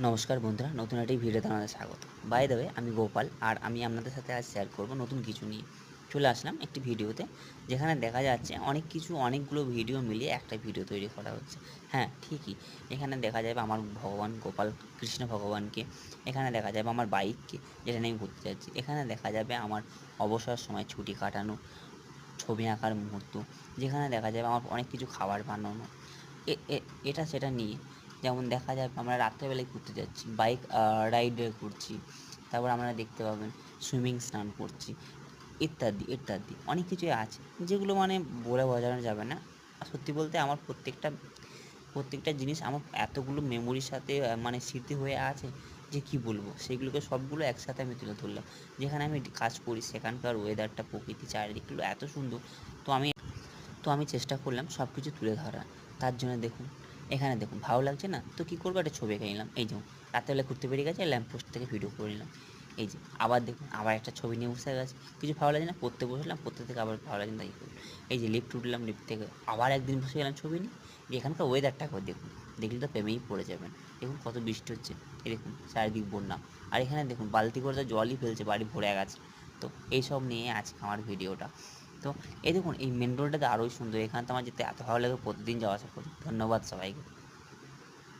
নমস্কার বন্ধুরা, নতুন একটি ভিডিওতে আপনাদের স্বাগত। বাই দ্য ওয়ে, আমি গোপাল আর আমি আপনাদের সাথে আজ শেয়ার করব নতুন কিছু নিয়ে। চলে আসলাম একটি ভিডিওতে, যেখানে দেখা যাচ্ছে অনেকগুলো ভিডিও মিলিয়ে একটা ভিডিও তৈরি করা হচ্ছে। হ্যাঁ, ঠিকই। এখানে দেখা যাবে আমার ভগবান গোপাল কৃষ্ণ ভগবানকে, এখানে দেখা যাবে আমার বাইককে, যেটা নিয়ে আমি ঘুরতে যাচ্ছি। এখানে দেখা যাবে আমার অবসর সময় ছুটি কাটানো, ছবি আঁকার মুহূর্ত, যেখানে দেখা যাবে আমার অনেক কিছু খাবার বানানো, এ এ এটা সেটা নিয়ে। যেমন দেখা যাবে আমরা রাত্রেবেলায় ঘুরতে যাচ্ছি, বাইক রাইডে ঘুরছি। তারপর আপনারা দেখতে পাবেন সুইমিং স্নান করছি, ইত্যাদি, ইত্যাদি। অনেক কিছুই আছে, যেগুলো মানে বলে বোঝানো যাবে না। সত্যি বলতে আমার প্রত্যেকটা জিনিস আমার এতগুলো মেমোরির সাথে মানে স্মৃতি হয়ে আছে যে কী বলবো? সেগুলোকে সবগুলো একসাথে আমি তুলে ধরলাম। যেখানে আমি কাজ করি সেখানকার ওয়েদারটা, প্রকৃতি, চারিদিকগুলো এত সুন্দর। তো আমি তো আমি চেষ্টা করলাম সব কিছু তুলে ধরার। তার জন্য দেখুন, এখানে দেখুন, ভালো লাগছে না? তো কী করবো, একটা ছবি এঁকে নিলাম। এই যেমন রাত্রেবেলা ঘুরতে বেরিয়ে গেছি, ল্যাম্প পোস্ট থেকে ভিডিও করে নিলাম। এই যে আবার দেখুন, আবার একটা ছবি নিয়ে বসে গেছি। কিছু ভালো লাগছে না, পড়তে বসলাম, পড়তে থেকে আবার ভালো লাগছে না, তাই করলাম। এই যে লিফট উঠলাম, লিফট থেকে আবার একদিন বসে গেলাম ছবি নিয়ে। যে এখানকার ওয়েদারটা একবার দেখুন, দেখলে তো প্রেমেই পড়ে যাবেন। দেখুন কত বৃষ্টি হচ্ছে, এই দেখুন চারিদিক বন্যা। আর এখানে দেখুন বালতি করে তো জলই ফেলছে, বাড়ি ভরে গেছে। তো এইসব নিয়ে আজকে আমার ভিডিওটা। তো এই দেখুন, এই মেন রোডটা তো আরোই সুন্দর। এখানে তো আমার যেতে এত ভালো লাগে, প্রতিদিন যাওয়া আসা করি। ধন্যবাদ সবাইকে।